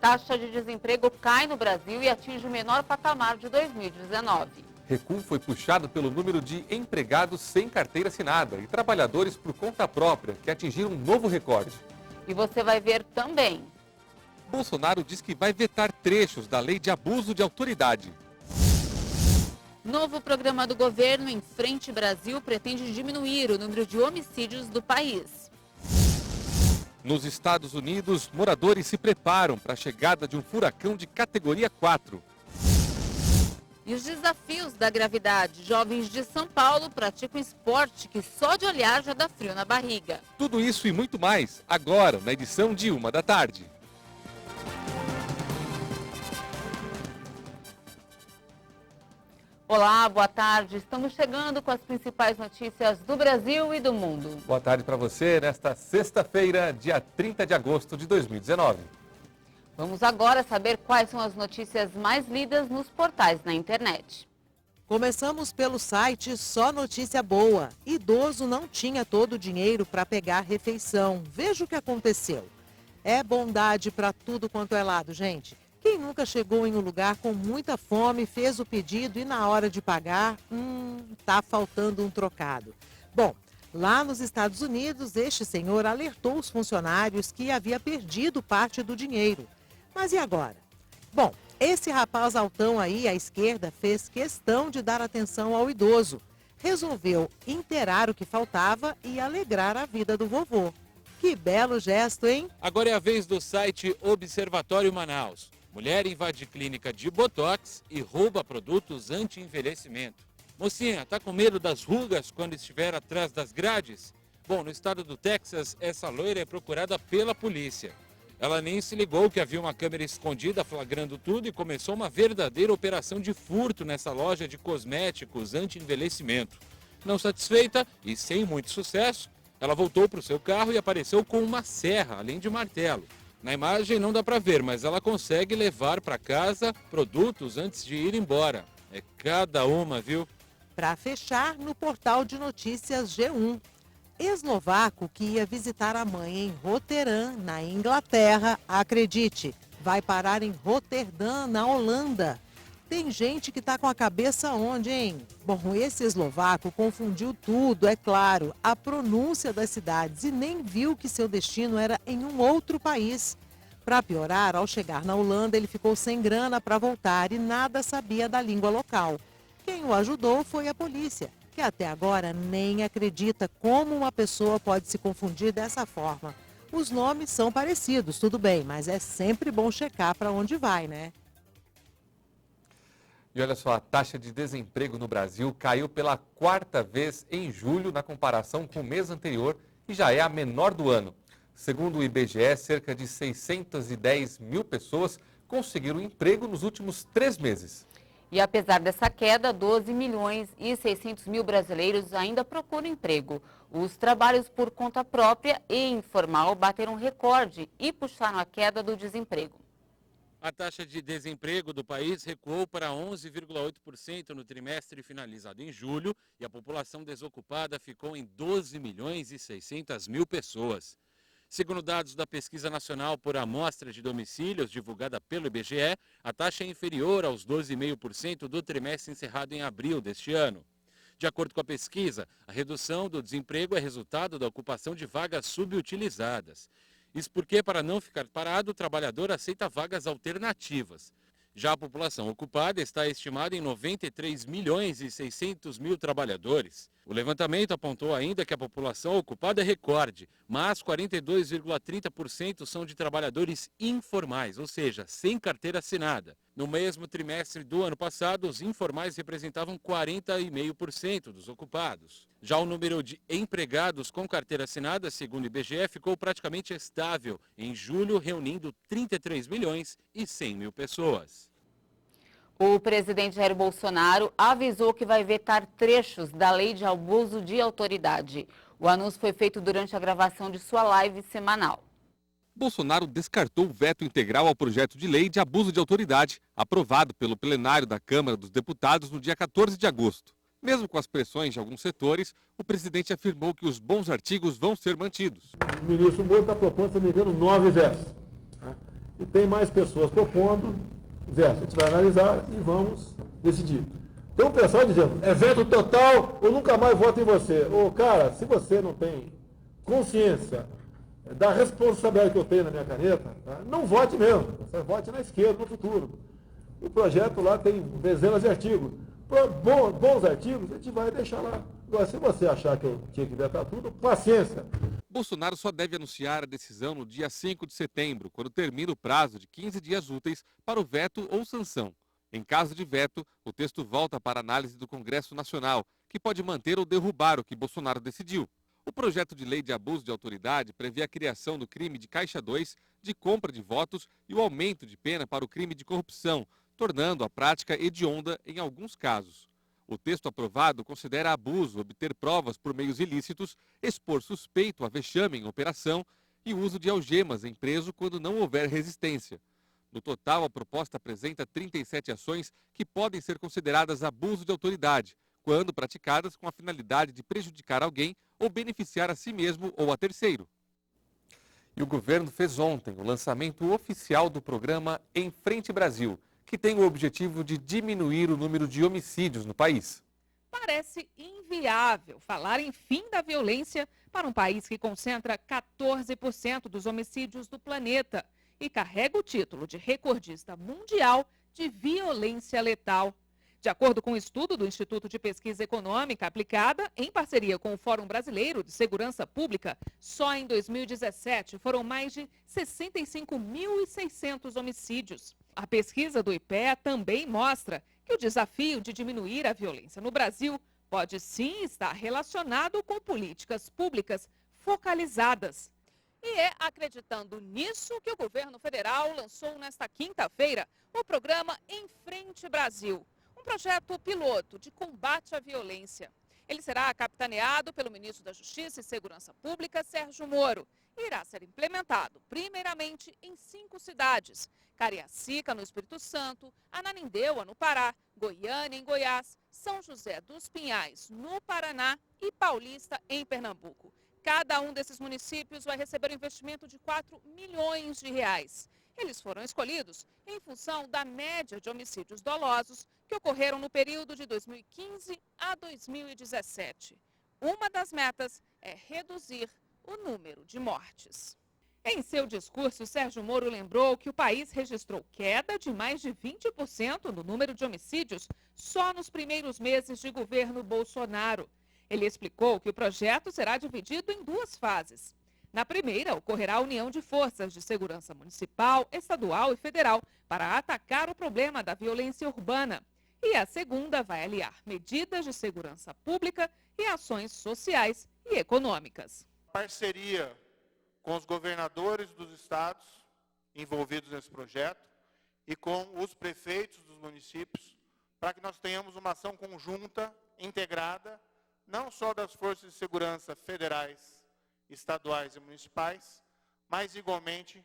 taxa de desemprego cai no Brasil e atinge o menor patamar de 2019. Recuo foi puxado pelo número de empregados sem carteira assinada e trabalhadores por conta própria, que atingiram um novo recorde. E você vai ver também. Bolsonaro diz que vai vetar trechos da lei de abuso de autoridade. Novo programa do governo Em Frente Brasil pretende diminuir o número de homicídios do país. Nos Estados Unidos, moradores se preparam para a chegada de um furacão de categoria 4. E os desafios da gravidade. Jovens de São Paulo praticam esporte que só de olhar já dá frio na barriga. Tudo isso e muito mais, agora na edição de 13h. Olá, boa tarde. Estamos chegando com as principais notícias do Brasil e do mundo. Boa tarde para você nesta sexta-feira, dia 30 de agosto de 2019. Vamos agora saber quais são as notícias mais lidas nos portais na internet. Começamos pelo site Só Notícia Boa. Idoso não tinha todo o dinheiro para pegar refeição. Veja o que aconteceu. É bondade para tudo quanto é lado, gente. Quem nunca chegou em um lugar com muita fome, fez o pedido e na hora de pagar, tá faltando um trocado. Bom, lá nos Estados Unidos, este senhor alertou os funcionários que havia perdido parte do dinheiro. Mas e agora? Bom, esse rapaz altão aí à esquerda fez questão de dar atenção ao idoso. Resolveu inteirar o que faltava e alegrar a vida do vovô. Que belo gesto, hein? Agora é a vez do site Observatório Manaus. Mulher invade clínica de botox e rouba produtos anti-envelhecimento. Mocinha, tá com medo das rugas quando estiver atrás das grades? Bom, no estado do Texas, essa loira é procurada pela polícia. Ela nem se ligou que havia uma câmera escondida flagrando tudo e começou uma verdadeira operação de furto nessa loja de cosméticos anti-envelhecimento. Não satisfeita e sem muito sucesso, ela voltou para o seu carro e apareceu com uma serra, além de martelo. Na imagem não dá para ver, mas ela consegue levar para casa produtos antes de ir embora. É cada uma, viu? Para fechar, no portal de notícias G1. Eslovaco que ia visitar a mãe em Rotterdam, na Inglaterra, acredite, vai parar em Roterdã, na Holanda. Tem gente que está com a cabeça onde, hein? Bom, esse eslovaco confundiu tudo, é claro, a pronúncia das cidades e nem viu que seu destino era em um outro país. Para piorar, ao chegar na Holanda, ele ficou sem grana para voltar e nada sabia da língua local. Quem o ajudou foi a polícia, que até agora nem acredita como uma pessoa pode se confundir dessa forma. Os nomes são parecidos, tudo bem, mas é sempre bom checar para onde vai, né? E olha só, a taxa de desemprego no Brasil caiu pela 4ª vez em julho na comparação com o mês anterior e já é a menor do ano. Segundo o IBGE, cerca de 610 mil pessoas conseguiram emprego nos últimos 3 meses. E apesar dessa queda, 12 milhões e 600 mil brasileiros ainda procuram emprego. Os trabalhos por conta própria e informal bateram recorde e puxaram a queda do desemprego. A taxa de desemprego do país recuou para 11,8% no trimestre finalizado em julho e a população desocupada ficou em 12 milhões e 600 mil pessoas. Segundo dados da Pesquisa Nacional por Amostra de Domicílios, divulgada pelo IBGE, a taxa é inferior aos 12,5% do trimestre encerrado em abril deste ano. De acordo com a pesquisa, a redução do desemprego é resultado da ocupação de vagas subutilizadas. Isso porque, para não ficar parado, o trabalhador aceita vagas alternativas. Já a população ocupada está estimada em 93 milhões e 600 mil trabalhadores. O levantamento apontou ainda que a população ocupada é recorde, mas 42,30% são de trabalhadores informais, ou seja, sem carteira assinada. No mesmo trimestre do ano passado, os informais representavam 40,5% dos ocupados. Já o número de empregados com carteira assinada, segundo o IBGE, ficou praticamente estável em julho, reunindo 33 milhões e 100 mil pessoas. O presidente Jair Bolsonaro avisou que vai vetar trechos da lei de abuso de autoridade. O anúncio foi feito durante a gravação de sua live semanal. Bolsonaro descartou o veto integral ao projeto de lei de abuso de autoridade, aprovado pelo plenário da Câmara dos Deputados no dia 14 de agosto. Mesmo com as pressões de alguns setores, o presidente afirmou que os bons artigos vão ser mantidos. O ministro Moro está propondo, se não me engano, 9 versos. e tem mais pessoas propondo, a gente vai analisar e vamos decidir. Tem um pessoal dizendo, é veto total, eu nunca mais voto em você. Ô, cara, se você não tem consciência da responsabilidade que eu tenho na minha caneta, tá? Não vote mesmo, você vote na esquerda no futuro. O projeto lá tem dezenas de artigos. Bons artigos, a gente vai deixar lá. Agora, se você achar que eu tinha que vetar tudo, paciência. Bolsonaro só deve anunciar a decisão no dia 5 de setembro, quando termina o prazo de 15 dias úteis para o veto ou sanção. Em caso de veto, o texto volta para análise do Congresso Nacional, que pode manter ou derrubar o que Bolsonaro decidiu. O projeto de lei de abuso de autoridade prevê a criação do crime de Caixa 2, de compra de votos e o aumento de pena para o crime de corrupção, tornando a prática hedionda em alguns casos. O texto aprovado considera abuso obter provas por meios ilícitos, expor suspeito a vexame em operação e uso de algemas em preso quando não houver resistência. No total, a proposta apresenta 37 ações que podem ser consideradas abuso de autoridade, quando praticadas com a finalidade de prejudicar alguém ou beneficiar a si mesmo ou a terceiro. E o governo fez ontem o lançamento oficial do programa Em Frente Brasil, que tem o objetivo de diminuir o número de homicídios no país. Parece inviável falar em fim da violência para um país que concentra 14% dos homicídios do planeta e carrega o título de recordista mundial de violência letal. De acordo com um estudo do Instituto de Pesquisa Econômica Aplicada, em parceria com o Fórum Brasileiro de Segurança Pública, só em 2017 foram mais de 65.600 homicídios. A pesquisa do IPEA também mostra que o desafio de diminuir a violência no Brasil pode sim estar relacionado com políticas públicas focalizadas. E é acreditando nisso que o governo federal lançou nesta quinta-feira o programa Em Frente Brasil, um projeto piloto de combate à violência. Ele será capitaneado pelo ministro da Justiça e Segurança Pública, Sérgio Moro, e irá ser implementado primeiramente em 5 cidades: Cariacica, no Espírito Santo, Ananindeua, no Pará, Goiânia, em Goiás, São José dos Pinhais, no Paraná e Paulista, em Pernambuco. Cada um desses municípios vai receber um investimento de R$ 4 milhões. Eles foram escolhidos em função da média de homicídios dolosos que ocorreram no período de 2015 a 2017. Uma das metas é reduzir o número de mortes. Em seu discurso, Sérgio Moro lembrou que o país registrou queda de mais de 20% no número de homicídios só nos primeiros meses de governo Bolsonaro. Ele explicou que o projeto será dividido em 2 fases. Na primeira, ocorrerá a união de forças de segurança municipal, estadual e federal para atacar o problema da violência urbana. E a segunda vai aliar medidas de segurança pública e ações sociais e econômicas. Parceria com os governadores dos estados envolvidos nesse projeto e com os prefeitos dos municípios, para que nós tenhamos uma ação conjunta, integrada, não só das forças de segurança federais, estaduais e municipais, mas igualmente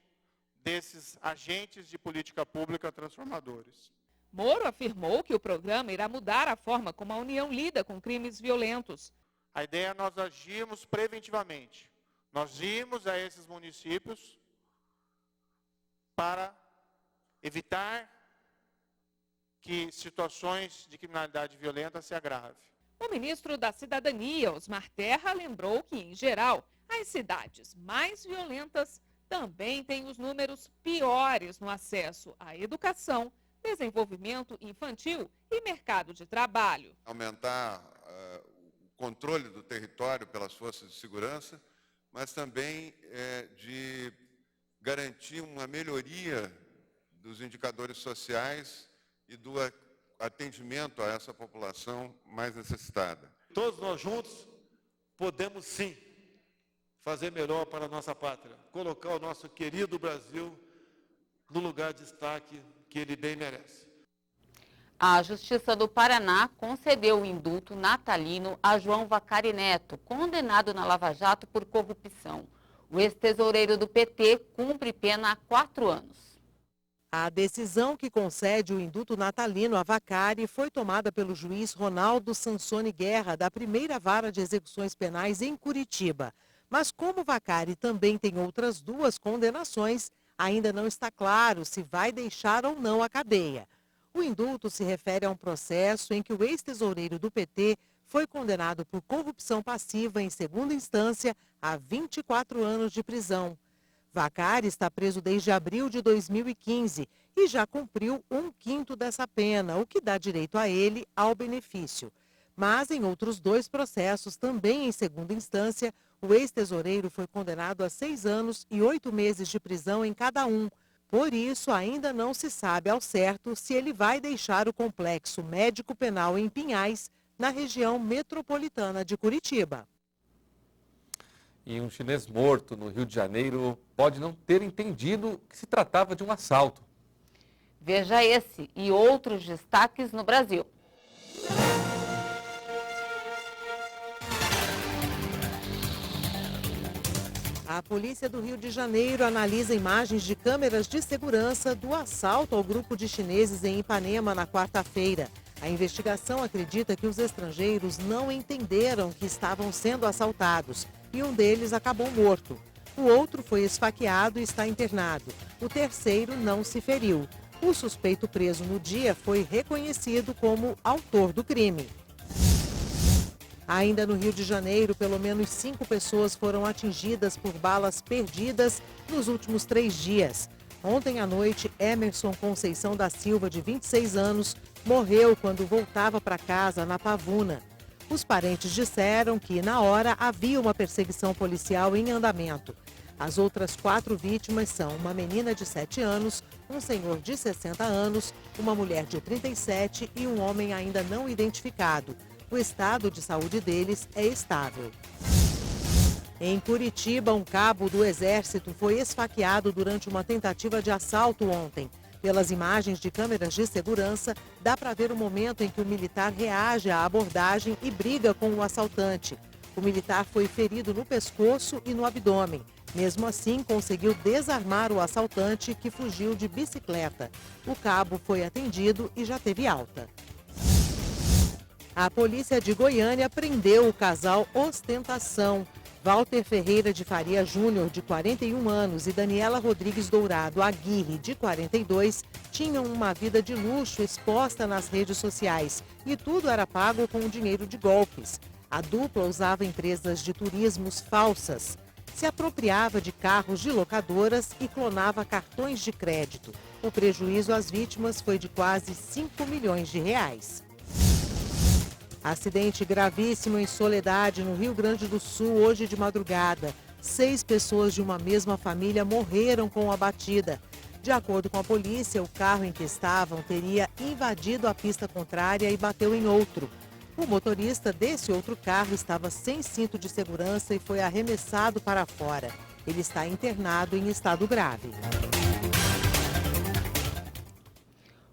desses agentes de política pública transformadores. Moro afirmou que o programa irá mudar a forma como a União lida com crimes violentos. A ideia é nós agirmos preventivamente. Nós irmos a esses municípios para evitar que situações de criminalidade violenta se agravem. O ministro da Cidadania, Osmar Terra, lembrou que, em geral, as cidades mais violentas também têm os números piores no acesso à educação, desenvolvimento infantil e mercado de trabalho. Aumentar o controle do território pelas forças de segurança, mas também de garantir uma melhoria dos indicadores sociais e do atendimento a essa população mais necessitada. Todos nós juntos podemos sim fazer melhor para a nossa pátria, colocar o nosso querido Brasil no lugar de destaque que ele bem merece. A Justiça do Paraná concedeu o indulto natalino a João Vacari Neto, condenado na Lava Jato por corrupção. O ex-tesoureiro do PT cumpre pena há 4 anos. A decisão que concede o indulto natalino a Vacari foi tomada pelo juiz Ronaldo Sansone Guerra, da primeira vara de execuções penais em Curitiba. Mas como Vacari também tem outras 2 condenações, Ainda não está claro se vai deixar ou não a cadeia. O indulto se refere a um processo em que o ex-tesoureiro do PT foi condenado por corrupção passiva em segunda instância a 24 anos de prisão. Vacari está preso desde abril de 2015 e já cumpriu 1/5 dessa pena, o que dá direito a ele ao benefício. Mas em outros 2 processos, também em segunda instância, o ex-tesoureiro foi condenado a 6 anos e 8 meses de prisão em cada um. Por isso, ainda não se sabe ao certo se ele vai deixar o complexo médico-penal em Pinhais, na região metropolitana de Curitiba. E um chinês morto no Rio de Janeiro pode não ter entendido que se tratava de um assalto. Veja esse e outros destaques no Brasil. A polícia do Rio de Janeiro analisa imagens de câmeras de segurança do assalto ao grupo de chineses em Ipanema na quarta-feira. A investigação acredita que os estrangeiros não entenderam que estavam sendo assaltados e um deles acabou morto. O outro foi esfaqueado e está internado. O terceiro não se feriu. O suspeito preso no dia foi reconhecido como autor do crime. Ainda no Rio de Janeiro, pelo menos 5 pessoas foram atingidas por balas perdidas nos últimos 3 dias. Ontem à noite, Emerson Conceição da Silva, de 26 anos, morreu quando voltava para casa na Pavuna. Os parentes disseram que, na hora, havia uma perseguição policial em andamento. As outras 4 vítimas são uma menina de 7 anos, um senhor de 60 anos, uma mulher de 37 e um homem ainda não identificado. O estado de saúde deles é estável. Em Curitiba, um cabo do Exército foi esfaqueado durante uma tentativa de assalto ontem. Pelas imagens de câmeras de segurança, dá para ver o momento em que o militar reage à abordagem e briga com o assaltante. O militar foi ferido no pescoço e no abdômen. Mesmo assim, conseguiu desarmar o assaltante, que fugiu de bicicleta. O cabo foi atendido e já teve alta. A polícia de Goiânia prendeu o casal Ostentação. Walter Ferreira de Faria Júnior, de 41 anos, e Daniela Rodrigues Dourado Aguirre, de 42, tinham uma vida de luxo exposta nas redes sociais e tudo era pago com dinheiro de golpes. A dupla usava empresas de turismos falsas, se apropriava de carros de locadoras e clonava cartões de crédito. O prejuízo às vítimas foi de quase 5 milhões de reais. Acidente gravíssimo em Soledade, no Rio Grande do Sul, hoje de madrugada. 6 pessoas de uma mesma família morreram com a batida. De acordo com a polícia, o carro em que estavam teria invadido a pista contrária e bateu em outro. O motorista desse outro carro estava sem cinto de segurança e foi arremessado para fora. Ele está internado em estado grave.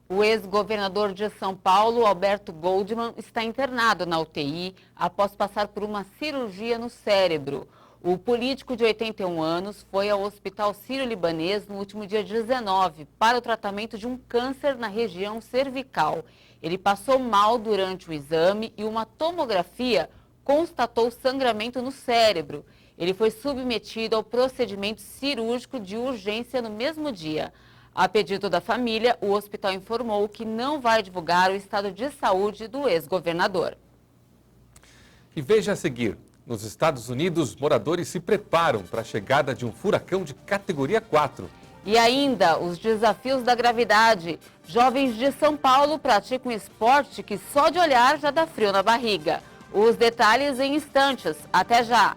O ex-governador de São Paulo, Alberto Goldman, está internado na UTI após passar por uma cirurgia no cérebro. O político de 81 anos foi ao Hospital Sírio-Libanês no último dia 19 para o tratamento de um câncer na região cervical. Ele passou mal durante o exame e uma tomografia constatou sangramento no cérebro. Ele foi submetido ao procedimento cirúrgico de urgência no mesmo dia. A pedido da família, o hospital informou que não vai divulgar o estado de saúde do ex-governador. E veja a seguir, nos Estados Unidos, moradores se preparam para a chegada de um furacão de categoria 4. E ainda, os desafios da gravidade. Jovens de São Paulo praticam um esporte que só de olhar já dá frio na barriga. Os detalhes em instantes. Até já!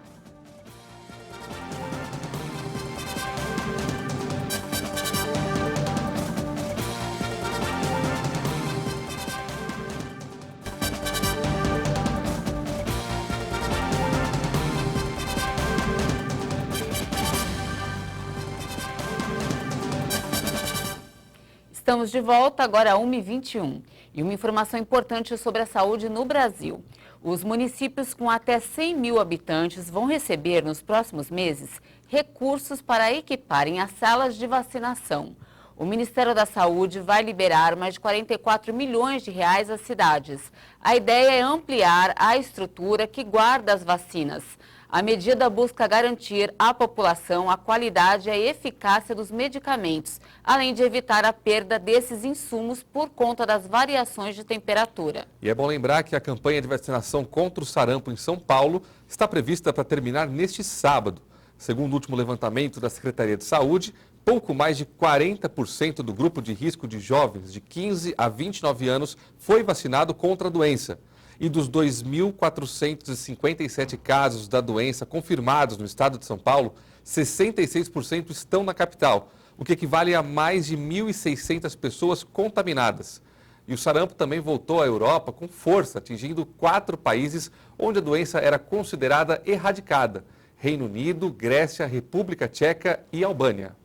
Estamos de volta agora a 1h21. E uma informação importante sobre a saúde no Brasil. Os municípios com até 100 mil habitantes vão receber nos próximos meses recursos para equiparem as salas de vacinação. O Ministério da Saúde vai liberar mais de 44 milhões de reais às cidades. A ideia é ampliar a estrutura que guarda as vacinas. A medida busca garantir à população a qualidade e a eficácia dos medicamentos, além de evitar a perda desses insumos por conta das variações de temperatura. E é bom lembrar que a campanha de vacinação contra o sarampo em São Paulo está prevista para terminar neste sábado. Segundo o último levantamento da Secretaria de Saúde, pouco mais de 40% do grupo de risco de jovens de 15 a 29 anos foi vacinado contra a doença. E dos 2.457 casos da doença confirmados no estado de São Paulo, 66% estão na capital, o que equivale a mais de 1.600 pessoas contaminadas. E o sarampo também voltou à Europa com força, atingindo 4 países onde a doença era considerada erradicada: Reino Unido, Grécia, República Tcheca e Albânia.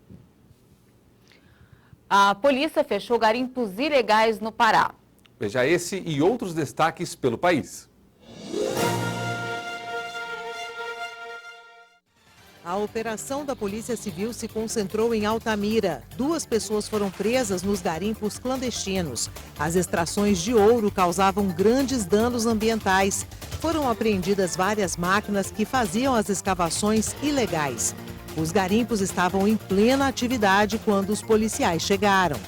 A polícia fechou garimpos ilegais no Pará. Veja esse e outros destaques pelo país. A operação da Polícia Civil se concentrou em Altamira. 2 pessoas foram presas nos garimpos clandestinos. As extrações de ouro causavam grandes danos ambientais. Foram apreendidas várias máquinas que faziam as escavações ilegais. Os garimpos estavam em plena atividade quando os policiais chegaram.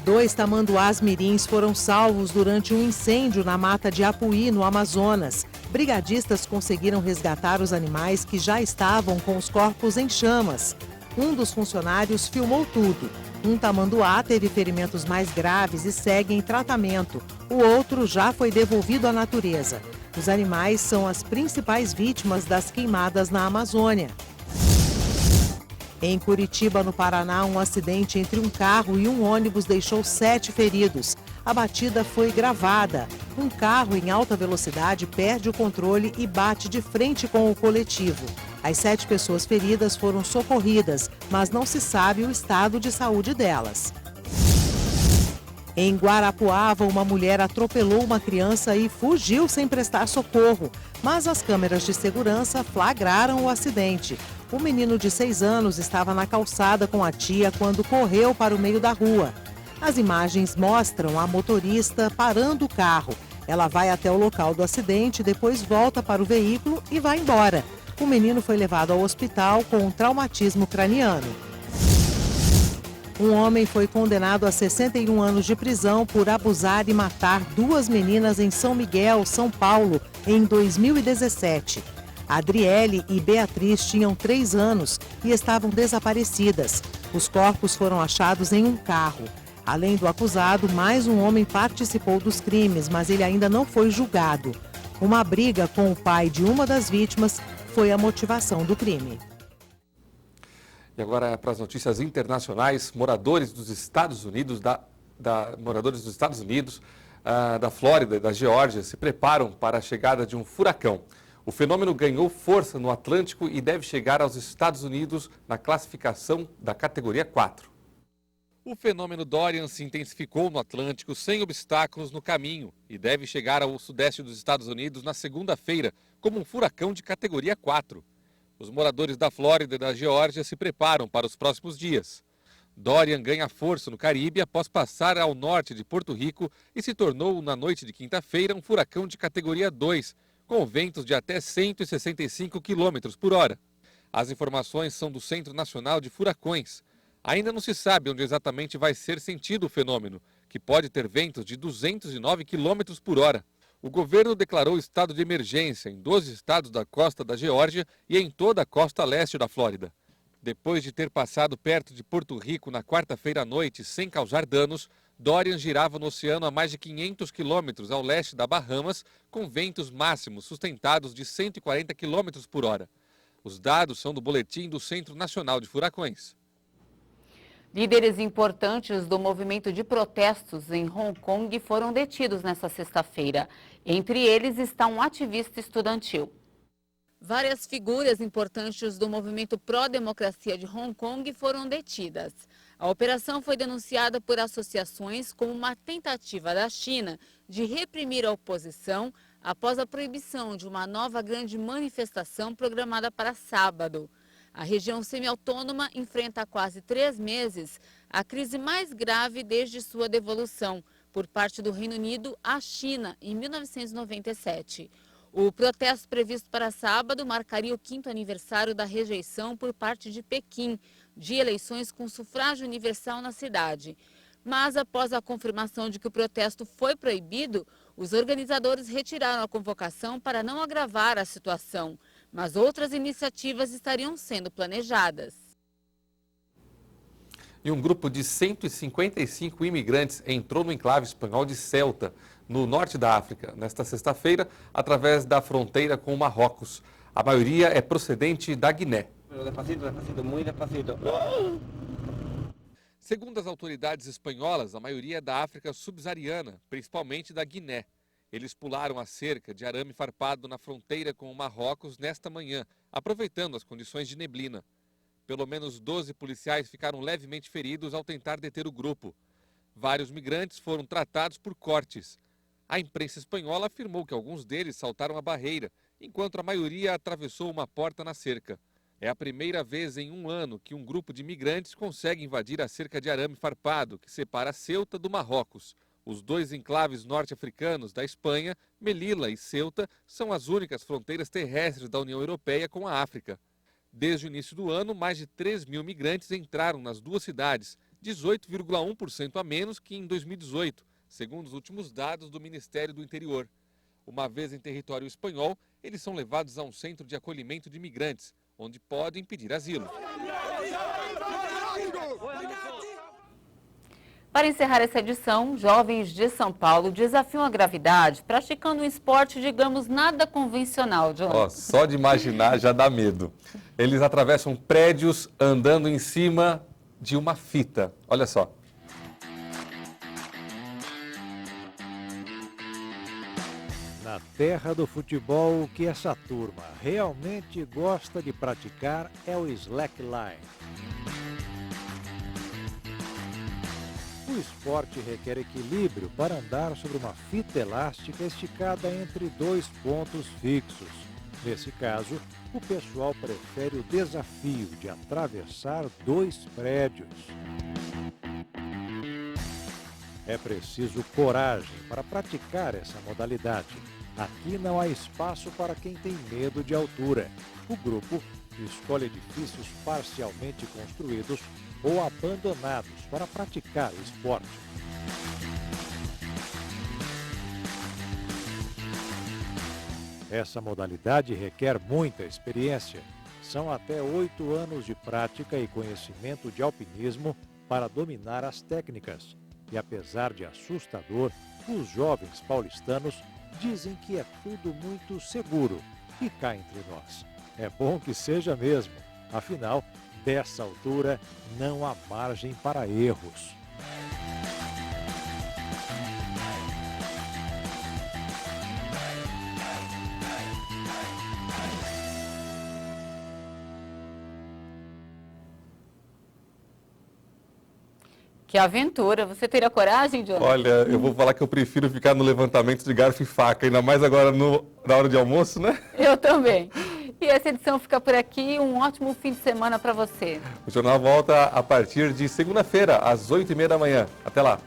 2 tamanduás mirins foram salvos durante um incêndio na mata de Apuí, no Amazonas. Brigadistas conseguiram resgatar os animais que já estavam com os corpos em chamas. Um dos funcionários filmou tudo. Um tamanduá teve ferimentos mais graves e segue em tratamento. O outro já foi devolvido à natureza. Os animais são as principais vítimas das queimadas na Amazônia. Em Curitiba, no Paraná, um acidente entre um carro e um ônibus deixou 7 feridos. A batida foi gravada. Um carro em alta velocidade perde o controle e bate de frente com o coletivo. As 7 pessoas feridas foram socorridas, mas não se sabe o estado de saúde delas. Em Guarapuava, uma mulher atropelou uma criança e fugiu sem prestar socorro. Mas as câmeras de segurança flagraram o acidente. O menino de 6 anos estava na calçada com a tia quando correu para o meio da rua. As imagens mostram a motorista parando o carro. Ela vai até o local do acidente, depois volta para o veículo e vai embora. O menino foi levado ao hospital com um traumatismo craniano. Um homem foi condenado a 61 anos de prisão por abusar e matar 2 meninas em São Miguel, São Paulo, em 2017. Adriele e Beatriz tinham 3 anos e estavam desaparecidas. Os corpos foram achados em um carro. Além do acusado, mais um homem participou dos crimes, mas ele ainda não foi julgado. Uma briga com o pai de uma das vítimas foi a motivação do crime. E agora para as notícias internacionais, moradores dos Estados Unidos, da Flórida e da Geórgia se preparam para a chegada de um furacão. O fenômeno ganhou força no Atlântico e deve chegar aos Estados Unidos na classificação da categoria 4. O fenômeno Dorian se intensificou no Atlântico sem obstáculos no caminho e deve chegar ao sudeste dos Estados Unidos na segunda-feira como um furacão de categoria 4. Os moradores da Flórida e da Geórgia se preparam para os próximos dias. Dorian ganha força no Caribe após passar ao norte de Porto Rico e se tornou, na noite de quinta-feira, um furacão de categoria 2, com ventos de até 165 km por hora. As informações são do Centro Nacional de Furacões. Ainda não se sabe onde exatamente vai ser sentido o fenômeno, que pode ter ventos de 209 km por hora. O governo declarou estado de emergência em 12 estados da costa da Geórgia e em toda a costa leste da Flórida. Depois de ter passado perto de Porto Rico na quarta-feira à noite sem causar danos, Dorian girava no oceano a mais de 500 quilômetros ao leste da Bahamas, com ventos máximos sustentados de 140 km por hora. Os dados são do boletim do Centro Nacional de Furacões. Líderes importantes do movimento de protestos em Hong Kong foram detidos nesta sexta-feira. Entre eles está um ativista estudantil. Várias figuras importantes do movimento pró-democracia de Hong Kong foram detidas. A operação foi denunciada por associações como uma tentativa da China de reprimir a oposição após a proibição de uma nova grande manifestação programada para sábado. A região semi-autônoma enfrenta há quase 3 meses a crise mais grave desde sua devolução por parte do Reino Unido à China em 1997. O protesto previsto para sábado marcaria o 5º aniversário da rejeição por parte de Pequim de eleições com sufrágio universal na cidade. Mas após a confirmação de que o protesto foi proibido, os organizadores retiraram a convocação para não agravar a situação. Mas outras iniciativas estariam sendo planejadas. E um grupo de 155 imigrantes entrou no enclave espanhol de Ceuta, no norte da África, nesta sexta-feira, através da fronteira com o Marrocos. A maioria é procedente da Guiné. Segundo as autoridades espanholas, a maioria é da África subsaariana, principalmente da Guiné. Eles pularam a cerca de arame farpado na fronteira com o Marrocos nesta manhã, aproveitando as condições de neblina. Pelo menos 12 policiais ficaram levemente feridos ao tentar deter o grupo. Vários migrantes foram tratados por cortes. A imprensa espanhola afirmou que alguns deles saltaram a barreira, enquanto a maioria atravessou uma porta na cerca. É a primeira vez em um ano que um grupo de migrantes consegue invadir a cerca de arame farpado, que separa Ceuta do Marrocos. Os dois enclaves norte-africanos da Espanha, Melilla e Ceuta, são as únicas fronteiras terrestres da União Europeia com a África. Desde o início do ano, mais de 3.000 migrantes entraram nas duas cidades, 18,1% a menos que em 2018, segundo os últimos dados do Ministério do Interior. Uma vez em território espanhol, eles são levados a um centro de acolhimento de imigrantes, onde podem pedir asilo. Para encerrar essa edição, jovens de São Paulo desafiam a gravidade praticando um esporte, digamos, nada convencional, John. Só de imaginar já dá medo. Eles atravessam prédios andando em cima de uma fita. Olha só. Na terra do futebol, o que essa turma realmente gosta de praticar é o slackline. O esporte requer equilíbrio para andar sobre uma fita elástica esticada entre dois pontos fixos. Nesse caso, o pessoal prefere o desafio de atravessar dois prédios. É preciso coragem para praticar essa modalidade. Aqui não há espaço para quem tem medo de altura. O grupo escolhe edifícios parcialmente construídos ou abandonados para praticar o esporte. Essa modalidade requer muita experiência. São até 8 anos de prática e conhecimento de alpinismo para dominar as técnicas. E apesar de assustador, os jovens paulistanos dizem que é tudo muito seguro. E cá entre nós, é bom que seja mesmo. Afinal, dessa altura, não há margem para erros. Que aventura! Você teria coragem, Jonathan? Olha, eu vou falar que eu prefiro ficar no levantamento de garfo e faca, ainda mais agora na hora de almoço, né? Eu também. E essa edição fica por aqui. Um ótimo fim de semana para você. O jornal volta a partir de segunda-feira, às 8h30 da manhã. Até lá.